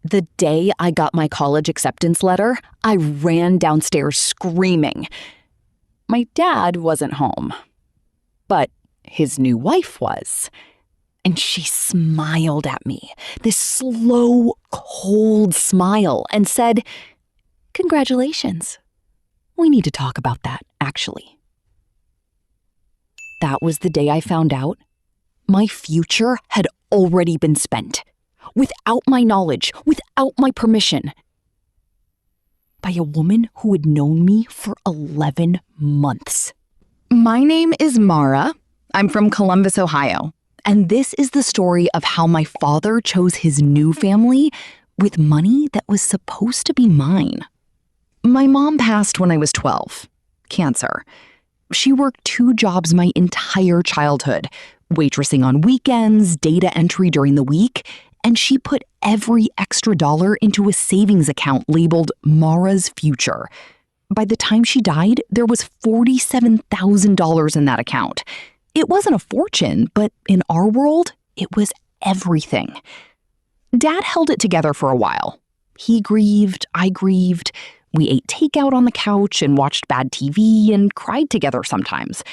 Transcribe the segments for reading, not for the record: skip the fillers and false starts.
The day I got my college acceptance letter, I ran downstairs screaming. My dad wasn't home, but his new wife was. And she smiled at me, this slow, cold smile, and said, "Congratulations. We need to talk about that, actually." That was the day I found out my future had already been spent, without my knowledge, without my permission, by a woman who had known me for 11 months. My name is Mara. I'm from Columbus, Ohio. And this is the story of how my father chose his new family with money that was supposed to be mine. My mom passed when I was 12. Cancer. She worked 2 jobs my entire childhood, waitressing on weekends, data entry during the week, and she put every extra dollar into a savings account labeled Mara's Future. By the time she died, there was $47,000 in that account. It wasn't a fortune, but in our world, it was everything. Dad held it together for a while. He grieved, I grieved. We ate takeout on the couch and watched bad TV and cried together sometimes.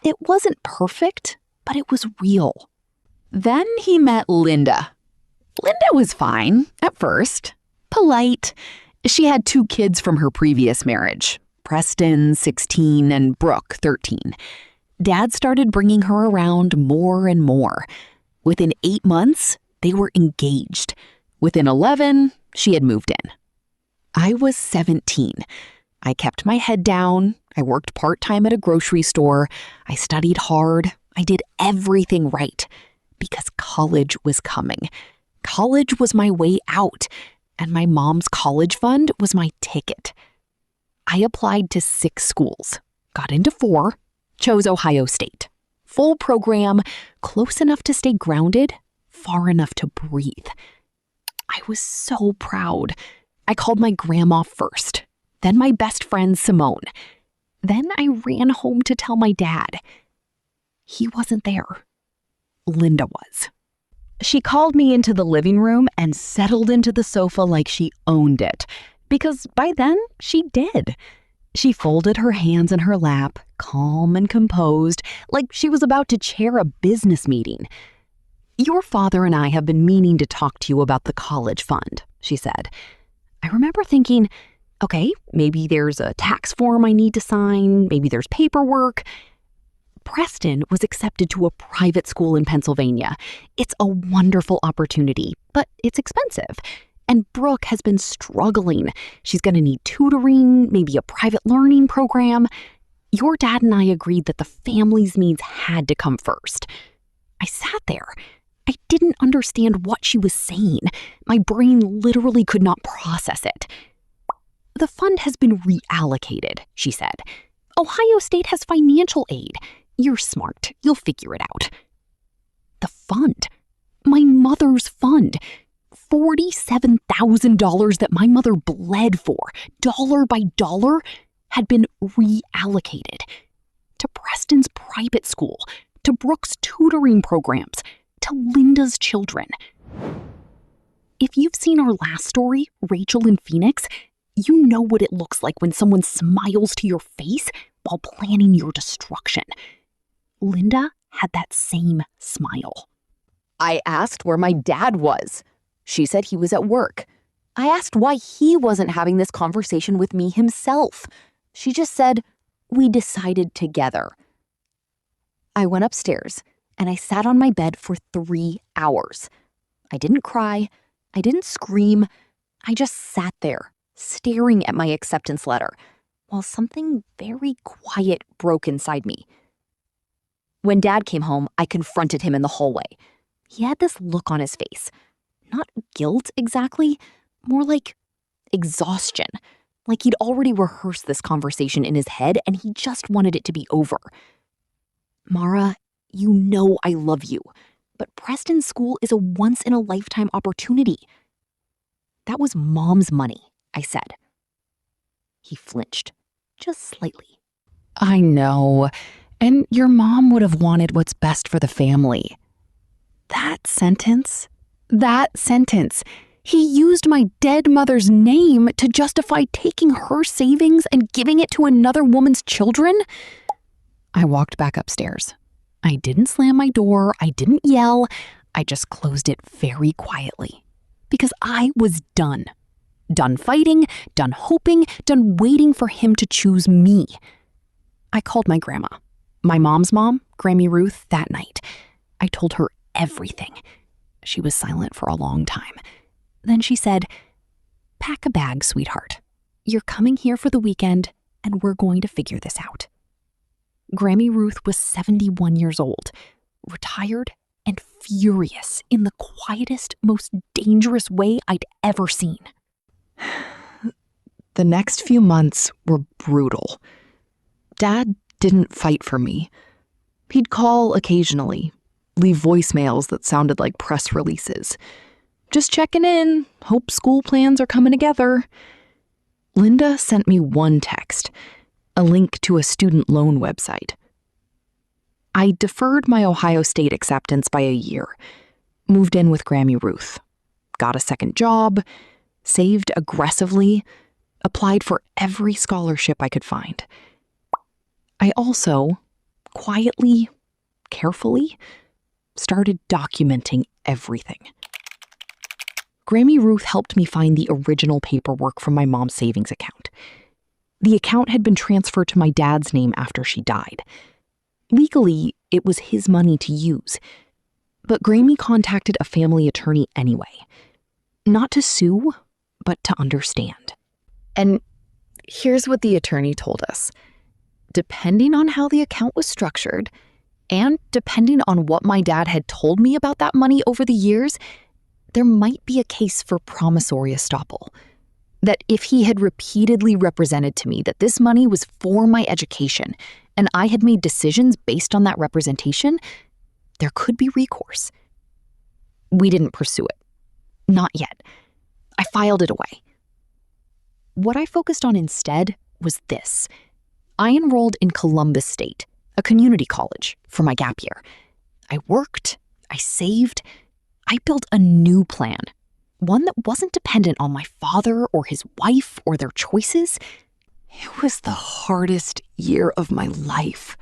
It wasn't perfect, but it was real. Then he met Linda. Linda was fine at first, polite. She had 2 kids from her previous marriage, Preston, 16, and Brooke, 13. Dad started bringing her around more and more. Within 8 months, they were engaged. Within 11, she had moved in. I was 17. I kept my head down. I worked part-time at a grocery store. I studied hard. I did everything right because college was coming. College was my way out, and my mom's college fund was my ticket. I applied to 6 schools, got into 4, chose Ohio State. Full program, close enough to stay grounded, far enough to breathe. I was so proud. I called my grandma first, then my best friend Simone. Then I ran home to tell my dad. He wasn't there. Linda was. She called me into the living room and settled into the sofa like she owned it, because by then she did. She folded her hands in her lap, calm and composed, like she was about to chair a business meeting. "Your father and I have been meaning to talk to you about the college fund," she said. I remember thinking, okay, maybe there's a tax form I need to sign, maybe there's paperwork. Preston was accepted to a private school in Pennsylvania. It's a wonderful opportunity, but it's expensive. And Brooke has been struggling. She's going to need tutoring, maybe a private learning program. Your dad and I agreed that the family's needs had to come first. I sat there. I didn't understand what she was saying. My brain literally could not process it. "The fund has been reallocated," she said. "Ohio State has financial aid. You're smart. You'll figure it out." The fund. My mother's fund. $47,000 that my mother bled for, dollar by dollar, had been reallocated. To Preston's private school, to Brooke's tutoring programs, to Linda's children. If you've seen our last story, Rachel in Phoenix, you know what it looks like when someone smiles to your face while planning your destruction. Linda had that same smile. I asked where my dad was. She said he was at work. I asked why he wasn't having this conversation with me himself. She just said, "We decided together." I went upstairs and I sat on my bed for 3 hours. I didn't cry. I didn't scream. I just sat there, staring at my acceptance letter, while something very quiet broke inside me. When Dad came home, I confronted him in the hallway. He had this look on his face. Not guilt exactly, more like exhaustion. Like he'd already rehearsed this conversation in his head and he just wanted it to be over. "Mara, you know I love you, but Preston's school is a once-in-a-lifetime opportunity." "That was Mom's money," I said. He flinched, just slightly. "I know, and your mom would have wanted what's best for the family." That sentence, He used my dead mother's name to justify taking her savings and giving it to another woman's children. I walked back upstairs. I didn't slam my door. I didn't yell. I just closed it very quietly because I was done. Done fighting, done hoping, done waiting for him to choose me. I called my grandma, my mom's mom, Grammy Ruth, that night. I told her everything. She was silent for a long time. Then she said, "Pack a bag, sweetheart. You're coming here for the weekend, and we're going to figure this out." Grammy Ruth was 71 years old, retired and furious in the quietest, most dangerous way I'd ever seen. The next few months were brutal. Dad didn't fight for me. He'd call occasionally, leave voicemails that sounded like press releases. "Just checking in, hope school plans are coming together." Linda sent me one text, a link to a student loan website. I deferred my Ohio State acceptance by a year, moved in with Grammy Ruth, got a second job, saved aggressively, applied for every scholarship I could find. I also, quietly, carefully, started documenting everything. Grammy Ruth helped me find the original paperwork from my mom's savings account. The account had been transferred to my dad's name after she died. Legally, it was his money to use, but Grammy contacted a family attorney anyway. Not to sue, but to understand. And here's what the attorney told us. Depending on how the account was structured, and depending on what my dad had told me about that money over the years, there might be a case for promissory estoppel. That if he had repeatedly represented to me that this money was for my education, and I had made decisions based on that representation, there could be recourse. We didn't pursue it. Not yet. I filed it away. What I focused on instead was this. I enrolled in Columbus State, a community college, for my gap year. I worked, I saved, I built a new plan, one that wasn't dependent on my father or his wife or their choices. It was the hardest year of my life.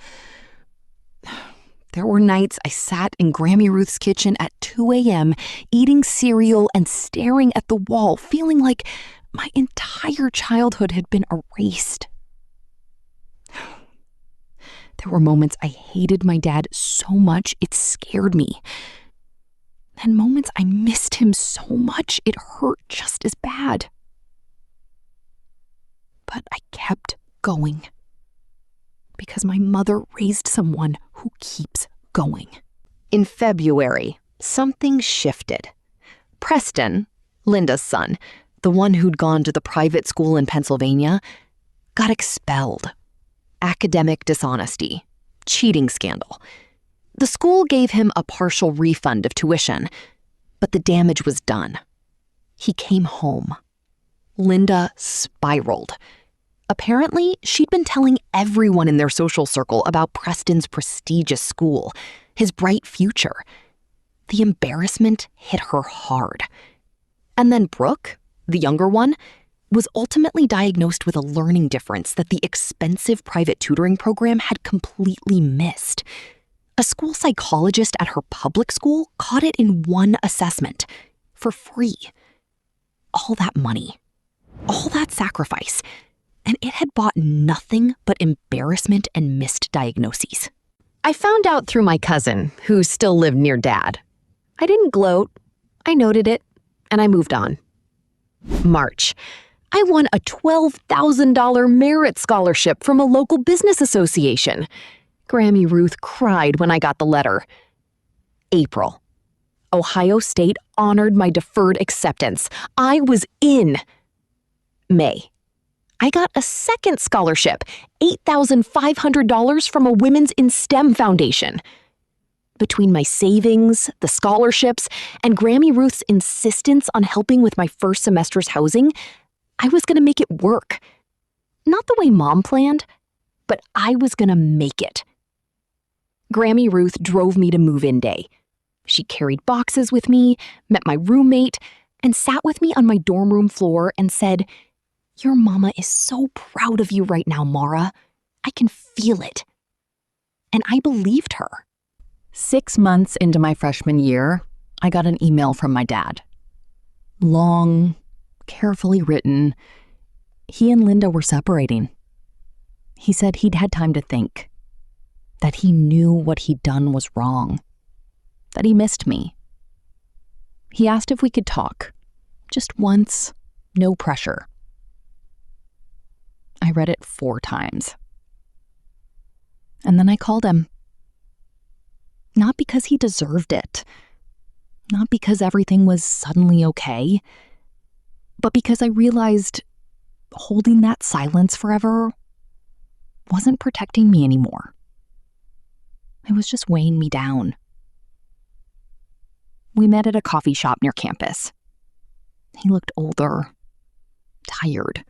There were nights I sat in Grammy Ruth's kitchen at 2 a.m., eating cereal and staring at the wall, feeling like my entire childhood had been erased. There were moments I hated my dad so much it scared me. And moments I missed him so much it hurt just as bad. But I kept going. Because my mother raised someone who keeps going. In February, something shifted. Preston, Linda's son, the one who'd gone to the private school in Pennsylvania, got expelled. Academic dishonesty, cheating scandal. The school gave him a partial refund of tuition, but the damage was done. He came home. Linda spiraled. Apparently, she'd been telling everyone in their social circle about Preston's prestigious school, his bright future. The embarrassment hit her hard. And then Brooke, the younger one, was ultimately diagnosed with a learning difference that the expensive private tutoring program had completely missed. A school psychologist at her public school caught it in one assessment, for free. All that money, all that sacrifice, and it had bought nothing but embarrassment and missed diagnoses. I found out through my cousin, who still lived near Dad. I didn't gloat, I noted it, and I moved on. March. I won a $12,000 merit scholarship from a local business association. Grammy Ruth cried when I got the letter. April. Ohio State honored my deferred acceptance. I was in. May. I got a second scholarship, $8,500 from a Women's in STEM foundation. Between my savings, the scholarships, and Grammy Ruth's insistence on helping with my first semester's housing, I was going to make it work. Not the way Mom planned, but I was going to make it. Grammy Ruth drove me to move-in day. She carried boxes with me, met my roommate, and sat with me on my dorm room floor and said, "Your mama is so proud of you right now, Mara. I can feel it." And I believed her. 6 months into my freshman year, I got an email from my dad. Long, carefully written. He and Linda were separating. He said he'd had time to think, that he knew what he'd done was wrong, that he missed me. He asked if we could talk, just once, no pressure. I read it 4 times. And then I called him. Not because he deserved it, not because everything was suddenly okay, but because I realized holding that silence forever wasn't protecting me anymore. It was just weighing me down. We met at a coffee shop near campus. He looked older, tired.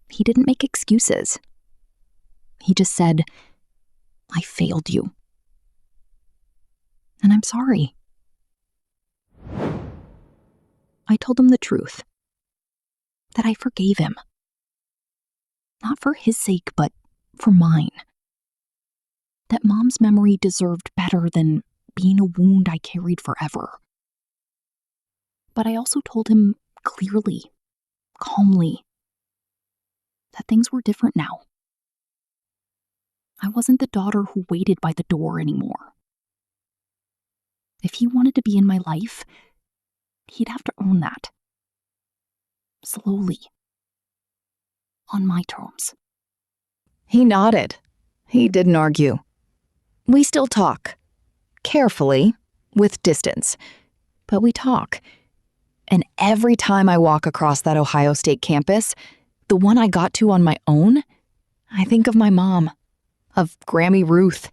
He didn't make excuses. He just said, "I failed you. And I'm sorry." I told him the truth, that I forgave him. Not for his sake, but for mine. That Mom's memory deserved better than being a wound I carried forever. But I also told him clearly, calmly, that things were different now. I wasn't the daughter who waited by the door anymore. If he wanted to be in my life, he'd have to own that. Slowly. On my terms. He nodded. He didn't argue. We still talk. Carefully, with distance. But we talk. And every time I walk across that Ohio State campus, the one I got to on my own, I think of my mom, of Grammy Ruth,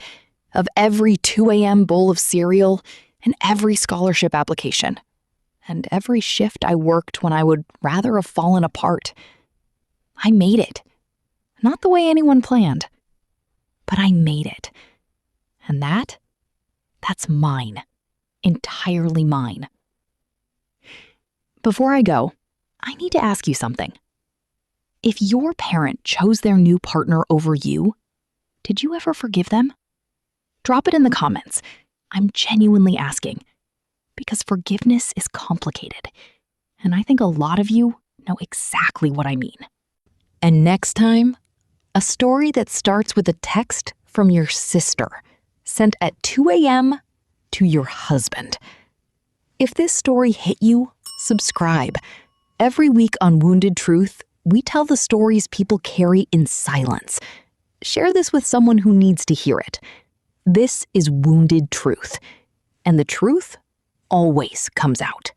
of every 2 a.m. bowl of cereal, and every scholarship application, and every shift I worked when I would rather have fallen apart. I made it. Not the way anyone planned, but I made it. And that's mine. Entirely mine. Before I go, I need to ask you something. If your parent chose their new partner over you, did you ever forgive them? Drop it in the comments. I'm genuinely asking, because forgiveness is complicated, and I think a lot of you know exactly what I mean. And next time, a story that starts with a text from your sister, sent at 2 a.m. to your husband. If this story hit you, subscribe. Every week on Wounded Truth, we tell the stories people carry in silence. Share this with someone who needs to hear it. This is Wounded Truth, and the truth always comes out.